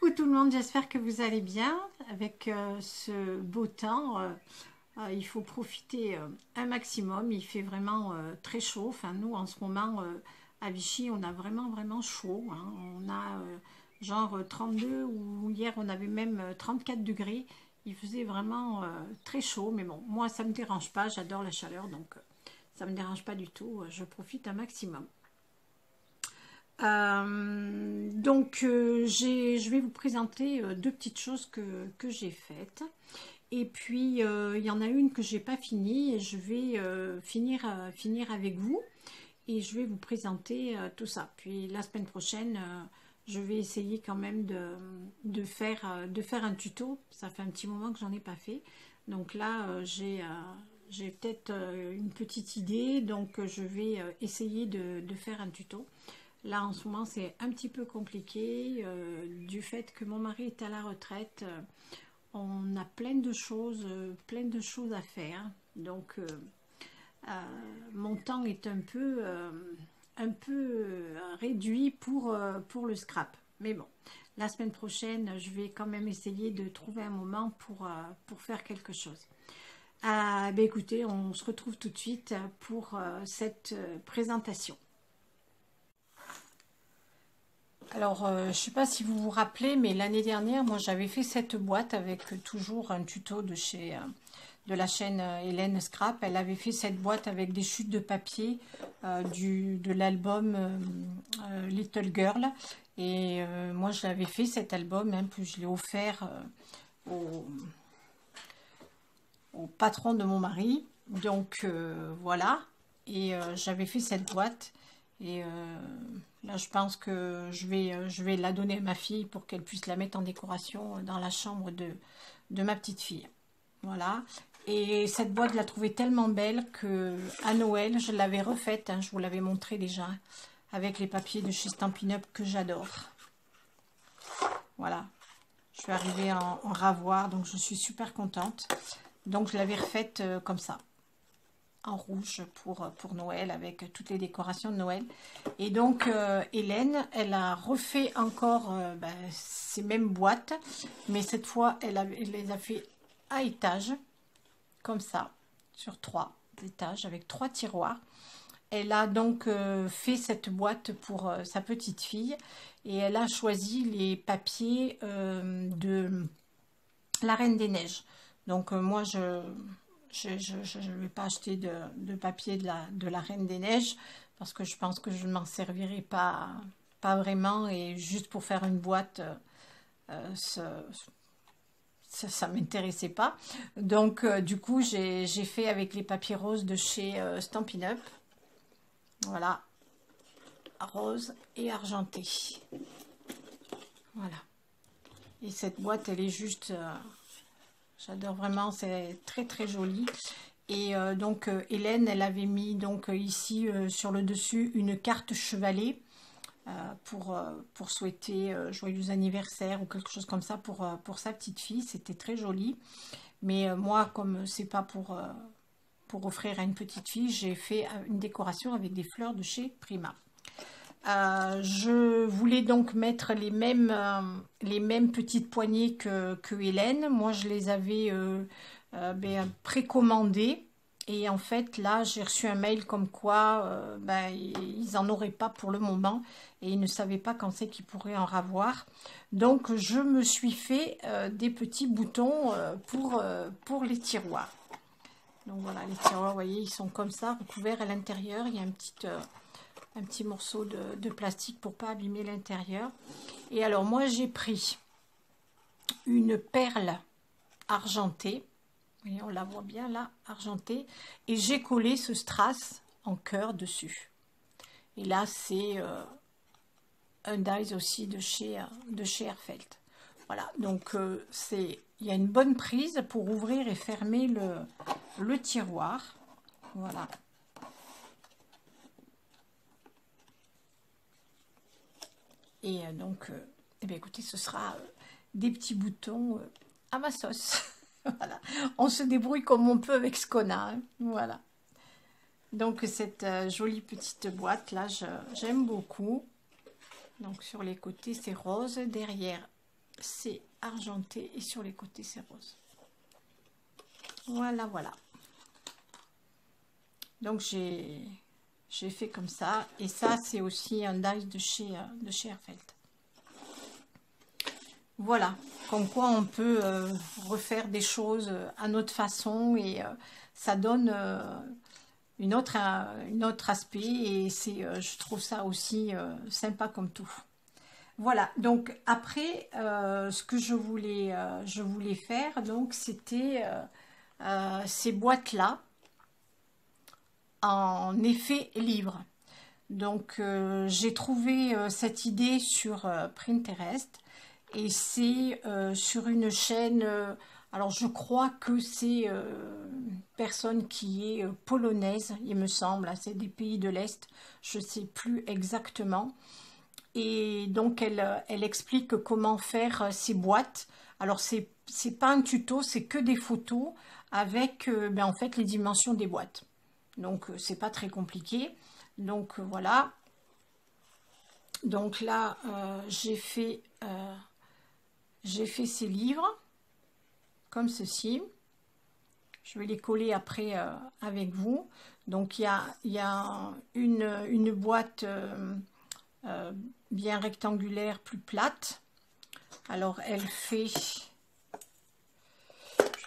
Coucou tout le monde, j'espère que vous allez bien. Avec ce beau temps, il faut profiter un maximum. Il fait vraiment très chaud. Enfin, nous, en ce moment, à Vichy, on a vraiment chaud, hein. On a genre 32 ou hier, on avait même 34 degrés. Il faisait vraiment très chaud. Mais bon, moi, ça ne me dérange pas. J'adore la chaleur, donc ça ne me dérange pas du tout. Je profite un maximum. Je vais vous présenter deux petites choses que j'ai faites. Et puis, il y en a une que j'ai pas finie et je vais finir avec vous. Et je vais vous présenter tout ça. Puis la semaine prochaine, je vais essayer quand même de faire un tuto. Ça fait un petit moment que j'en ai pas fait. Donc là, j'ai peut-être une petite idée. Donc je vais essayer de faire un tuto. Là, en ce moment, c'est un petit peu compliqué du fait que mon mari est à la retraite. On a plein de choses à faire. Donc, mon temps est un peu réduit pour le scrap. Mais bon, la semaine prochaine, je vais quand même essayer de trouver un moment pour faire quelque chose. Écoutez, on se retrouve tout de suite pour cette présentation. Alors, je ne sais pas si vous vous rappelez, mais l'année dernière, moi, j'avais fait cette boîte avec toujours un tuto de la chaîne Hélène Scrap. Elle avait fait cette boîte avec des chutes de papier de l'album Little Girl. Et moi, je l'avais fait cet album, hein, puis je l'ai offert au patron de mon mari. Donc, voilà. Et j'avais fait cette boîte. Et là, je pense que je vais la donner à ma fille pour qu'elle puisse la mettre en décoration dans la chambre de ma petite fille. Voilà. Et cette boîte, je la trouvais tellement belle que à Noël, je l'avais refaite. Hein, je vous l'avais montré déjà, avec les papiers de chez Stampin' Up que j'adore. Voilà. Je suis arrivée en ravoir, donc je suis super contente. Donc, je l'avais refaite comme ça, en rouge pour Noël, avec toutes les décorations de Noël. Et donc Hélène, elle a refait encore ces mêmes boîtes, mais cette fois elle les a fait à étage, comme ça, sur 3 étages, avec 3 tiroirs. Elle a donc fait cette boîte pour sa petite fille, et elle a choisi les papiers de la Reine des Neiges. Donc moi je ne vais pas acheter de papier de la Reine des Neiges parce que je pense que je ne m'en servirai pas vraiment, et juste pour faire une boîte, ça ne m'intéressait pas. Donc du coup, j'ai fait avec les papiers roses de chez Stampin' Up. Voilà, rose et argenté. Voilà. Et cette boîte, elle est juste... j'adore vraiment, c'est très joli. Et donc Hélène, elle avait mis donc ici sur le dessus une carte chevalet pour souhaiter joyeux anniversaire ou quelque chose comme ça pour sa petite fille. C'était très joli. Mais moi, comme c'est pas pour offrir à une petite fille, j'ai fait une décoration avec des fleurs de chez Prima. Je voulais donc mettre les mêmes petites poignées que Hélène. Moi, je les avais précommandées. Et en fait, là, j'ai reçu un mail comme quoi ils n'en auraient pas pour le moment. Et ils ne savaient pas quand c'est qu'ils pourraient en avoir. Donc, je me suis fait des petits boutons pour les tiroirs. Donc voilà, les tiroirs, vous voyez, ils sont comme ça, recouverts à l'intérieur. Il y a un petit morceau de plastique pour pas abîmer l'intérieur. Et alors moi j'ai pris une perle argentée, vous voyez, on la voit bien là, argentée, et j'ai collé ce strass en cœur dessus. Et là c'est un dies aussi de chez Herfeld. Voilà, donc il y a une bonne prise pour ouvrir et fermer le tiroir. Voilà. Et donc, eh bien, écoutez, ce sera des petits boutons à ma sauce. Voilà. On se débrouille comme on peut avec ce qu'on a. Hein. Voilà. Donc, cette jolie petite boîte, là, j'aime beaucoup. Donc, sur les côtés, c'est rose. Derrière, c'est argenté et sur les côtés c'est rose. Voilà, voilà. Donc j'ai fait comme ça. Et ça, c'est aussi un die de chez Herfelt. Voilà, comme quoi on peut refaire des choses à notre façon et ça donne une autre aspect et je trouve ça aussi sympa comme tout. Voilà, donc après, ce que je voulais faire, donc c'était ces boîtes-là en effet livre. Donc j'ai trouvé cette idée sur Pinterest et c'est sur une chaîne, alors je crois que c'est une personne qui est polonaise, il me semble, c'est des pays de l'Est, je ne sais plus exactement. Et donc elle explique comment faire ces boîtes. Alors c'est pas un tuto, c'est que des photos avec en fait les dimensions des boîtes. Donc c'est pas très compliqué. Donc voilà. Donc là j'ai fait ces livres comme ceci. Je vais les coller après avec vous. Donc il y a une boîte bien rectangulaire, plus plate. Alors elle fait, je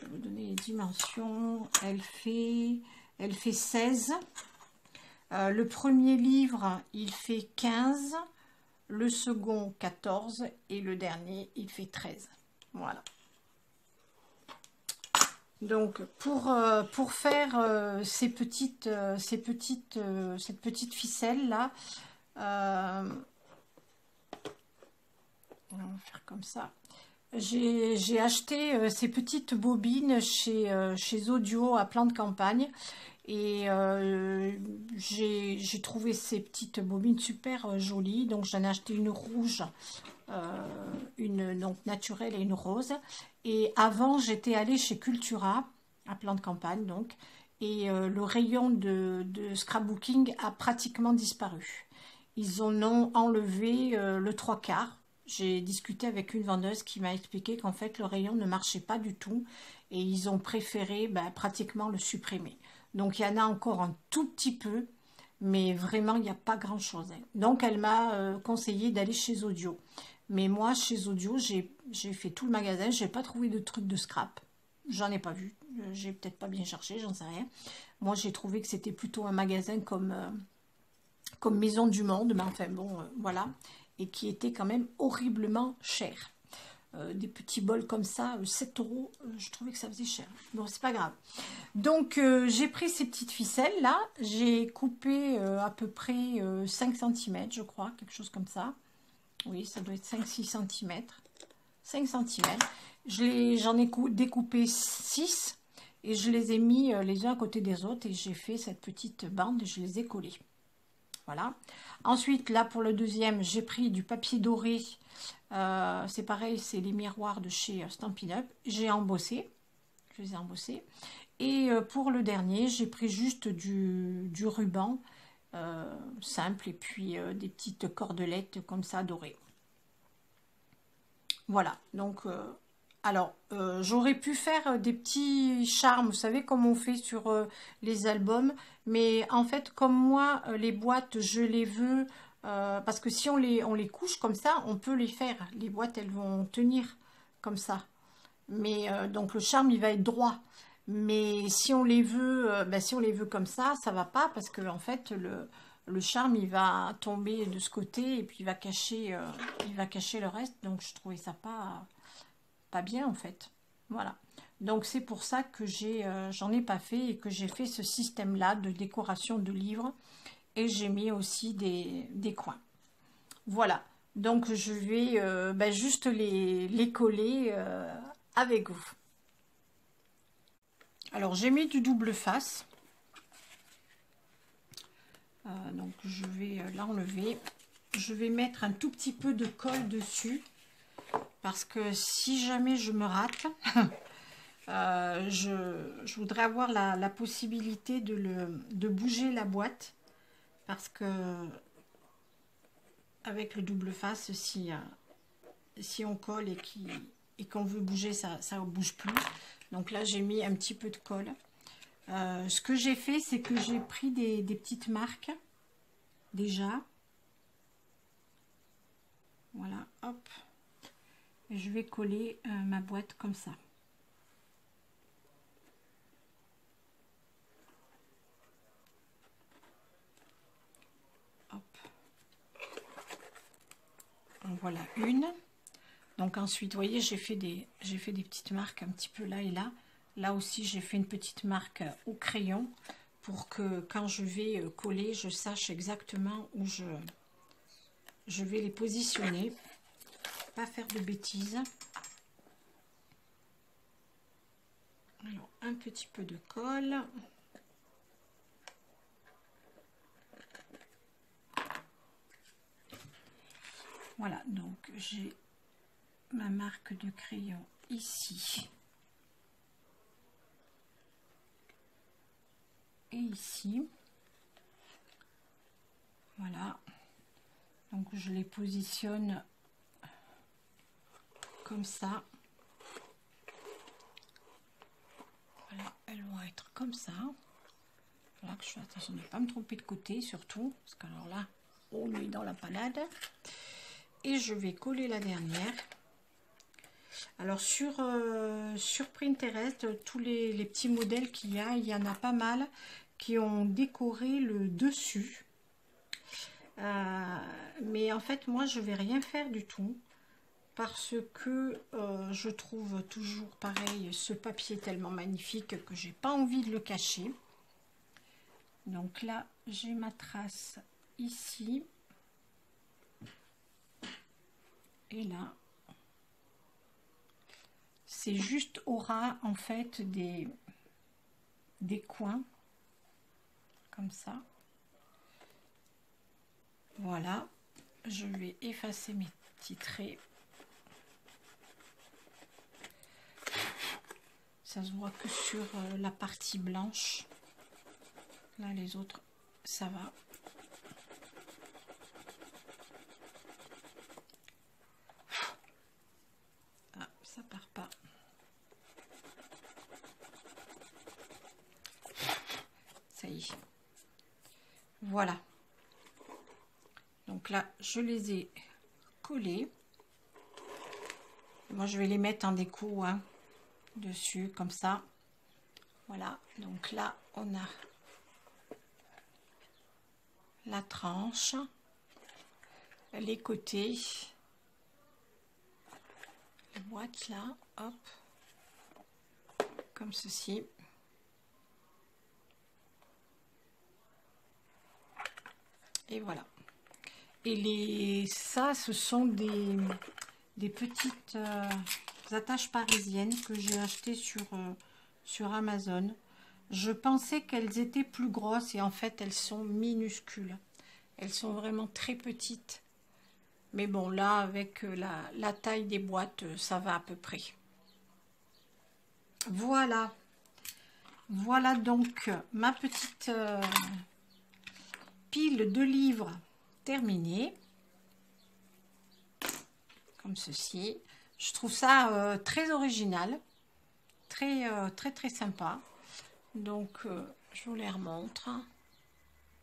vais vous donner les dimensions, elle fait 16. Le premier livre il fait 15, le second 14 et le dernier il fait 13. Voilà. Donc pour faire cette petite ficelle là, on va faire comme ça. J'ai acheté ces petites bobines chez Audio à Plan de Campagne et j'ai trouvé ces petites bobines super jolies. Donc j'en ai acheté une rouge, une donc naturelle et une rose. Et avant j'étais allée chez Cultura à Plan de Campagne donc et le rayon de scrapbooking a pratiquement disparu. Ils en ont enlevé le 3/4. J'ai discuté avec une vendeuse qui m'a expliqué qu'en fait le rayon ne marchait pas du tout et ils ont préféré pratiquement le supprimer. Donc il y en a encore un tout petit peu, mais vraiment il n'y a pas grand chose. Donc elle m'a conseillé d'aller chez Audio. Mais moi chez Audio j'ai fait tout le magasin, j'ai pas trouvé de truc de scrap. J'en ai pas vu, j'ai peut-être pas bien cherché, j'en sais rien. Moi j'ai trouvé que c'était plutôt un magasin comme Maison du Monde, mais enfin bon voilà. Et qui était quand même horriblement cher. Des petits bols comme ça, 7 €, je trouvais que ça faisait cher. Bon, c'est pas grave. Donc, j'ai pris ces petites ficelles là, j'ai coupé à peu près 5 cm, je crois, quelque chose comme ça. Oui, ça doit être 5-6 cm. 5 cm. J'en ai découpé 6 et je les ai mis les uns à côté des autres et j'ai fait cette petite bande et je les ai collés. Voilà. Ensuite, là, pour le deuxième, j'ai pris du papier doré. C'est pareil, c'est les miroirs de chez Stampin' Up. J'ai embossé. Je les ai embossés. Et pour le dernier, j'ai pris juste du ruban simple et puis des petites cordelettes comme ça dorées. Voilà. Donc, alors, j'aurais pu faire des petits charmes, vous savez, comme on fait sur les albums. Mais en fait, comme moi, les boîtes, je les veux, parce que si on les couche comme ça, on peut les faire. Les boîtes, elles vont tenir comme ça. Mais donc, le charme, il va être droit. Mais si on les veut, si on les veut comme ça va pas, parce que en fait, le charme, il va tomber de ce côté et puis il va cacher le reste. Donc, je trouvais ça pas bien en fait. Voilà. Donc c'est pour ça que j'en ai pas fait et que j'ai fait ce système là de décoration de livres et j'ai mis aussi des coins. Voilà. Donc je vais juste les coller avec vous. Alors j'ai mis du double face. Donc je vais l'enlever. Je vais mettre un tout petit peu de colle dessus. Parce que si jamais je me rate, je voudrais avoir la possibilité de bouger la boîte. Parce que avec le double face, si si on colle et qu'on veut bouger, ça ne bouge plus. Donc là, j'ai mis un petit peu de colle. Ce que j'ai fait, c'est que j'ai pris des petites marques, déjà. Voilà, hop. Et je vais coller ma boîte comme ça. Hop. En voilà une. Donc ensuite, vous voyez, j'ai fait des petites marques un petit peu là et là. Là aussi, j'ai fait une petite marque au crayon pour que quand je vais coller, je sache exactement où je vais les positionner. Pas faire de bêtises. Alors, un petit peu de colle. Voilà, donc j'ai ma marque de crayon ici. Et ici. Voilà. Donc je les positionne comme ça. Voilà, elles vont être comme ça. Voilà que je fais attention de ne pas me tromper de côté surtout, parce qu'alors là, on est dans la panade. Et je vais coller la dernière. Alors sur Pinterest, tous les petits modèles qu'il y a, il y en a pas mal qui ont décoré le dessus. Mais en fait, moi, je vais rien faire du tout. Parce que je trouve toujours pareil ce papier tellement magnifique que j'ai pas envie de le cacher. Donc là, j'ai ma trace ici. Et là, c'est juste au ras en fait des coins. Comme ça. Voilà. Je vais effacer mes petits traits. Ça se voit que sur la partie blanche. Là, les autres, ça va. Ah, ça part pas. Ça y est. Voilà. Donc là, je les ai collés. Moi, je vais les mettre en déco, hein, dessus, comme ça. Voilà. Donc là, on a la tranche, les côtés, la boîte là, hop, comme ceci. Et voilà. Et ça, ce sont des petites attaches parisiennes que j'ai achetées sur Amazon. Je pensais qu'elles étaient plus grosses et en fait, elles sont minuscules. Elles sont vraiment très petites. Mais bon, là, avec la taille des boîtes, ça va à peu près. Voilà. Voilà donc ma petite pile de livres terminée. Comme ceci. Je trouve ça très original. Très sympa. Donc, je vous les remontre.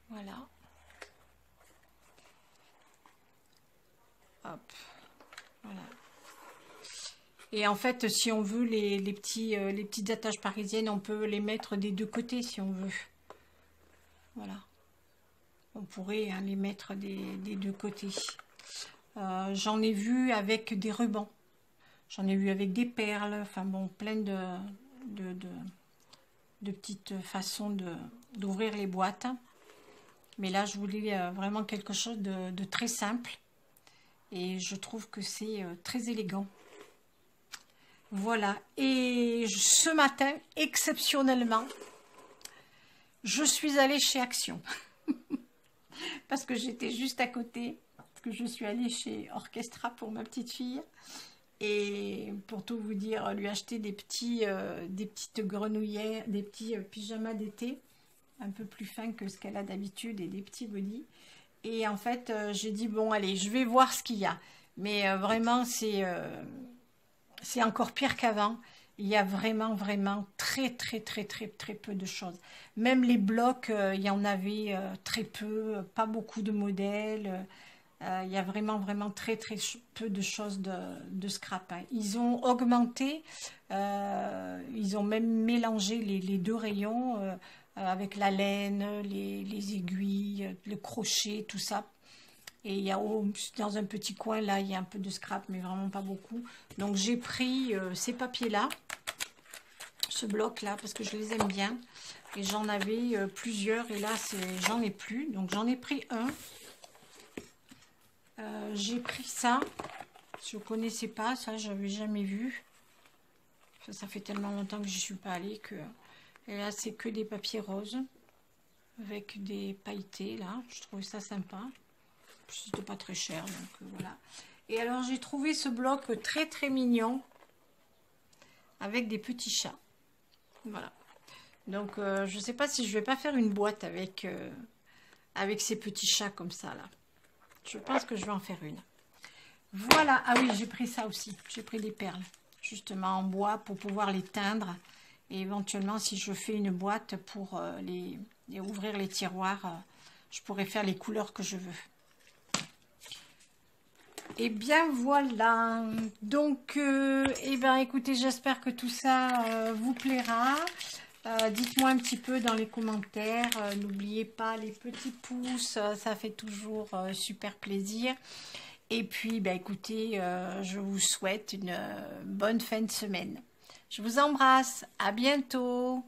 Voilà. Hop. Voilà. Et en fait, si on veut les petites attaches parisiennes, on peut les mettre des deux côtés si on veut. Voilà. On pourrait hein, les mettre des deux côtés. J'en ai vu avec des rubans. J'en ai vu avec des perles. Enfin bon, plein de petites façons d'ouvrir les boîtes. Mais là, je voulais vraiment quelque chose de très simple. Et je trouve que c'est très élégant. Voilà. Et ce matin, exceptionnellement, je suis allée chez Action. Parce que j'étais juste à côté. Parce que je suis allée chez Orchestra pour ma petite fille. Et pour tout vous dire, lui acheter des petites grenouillères, des petits pyjamas d'été. Un peu plus fins que ce qu'elle a d'habitude et des petits bodys. Et en fait, j'ai dit, bon, allez, je vais voir ce qu'il y a. Mais vraiment, c'est encore pire qu'avant. Il y a vraiment, vraiment très peu de choses. Même les blocs, il y en avait très peu, pas beaucoup de modèles. Il y a vraiment, vraiment très peu de choses de scrap, hein. Ils ont augmenté, ils ont même mélangé les deux rayons avec la laine, les aiguilles, le crochet, tout ça. Et il y a dans un petit coin là, il y a un peu de scrap, mais vraiment pas beaucoup. Donc j'ai pris ces papiers-là, ce bloc-là, parce que je les aime bien. Et j'en avais plusieurs, et là, j'en ai plus. Donc j'en ai pris un. J'ai pris ça. Je ne connaissais pas, ça, j'avais jamais vu. Ça fait tellement longtemps que je suis pas allée que... Et là, c'est que des papiers roses, avec des pailletés, là. Je trouvais ça sympa. C'était pas très cher, donc voilà. Et alors, j'ai trouvé ce bloc très mignon, avec des petits chats. Voilà. Donc, je sais pas si je vais pas faire une boîte avec, avec ces petits chats comme ça, là. Je pense que je vais en faire une. Voilà. Ah oui, j'ai pris ça aussi. J'ai pris des perles, justement, en bois, pour pouvoir les teindre. Et éventuellement, si je fais une boîte pour ouvrir les tiroirs, je pourrais faire les couleurs que je veux. Et bien voilà, donc eh ben écoutez, j'espère que tout ça vous plaira. Dites-moi un petit peu dans les commentaires, n'oubliez pas les petits pouces, ça fait toujours super plaisir. Et puis bah écoutez, je vous souhaite une bonne fin de semaine. Je vous embrasse, à bientôt.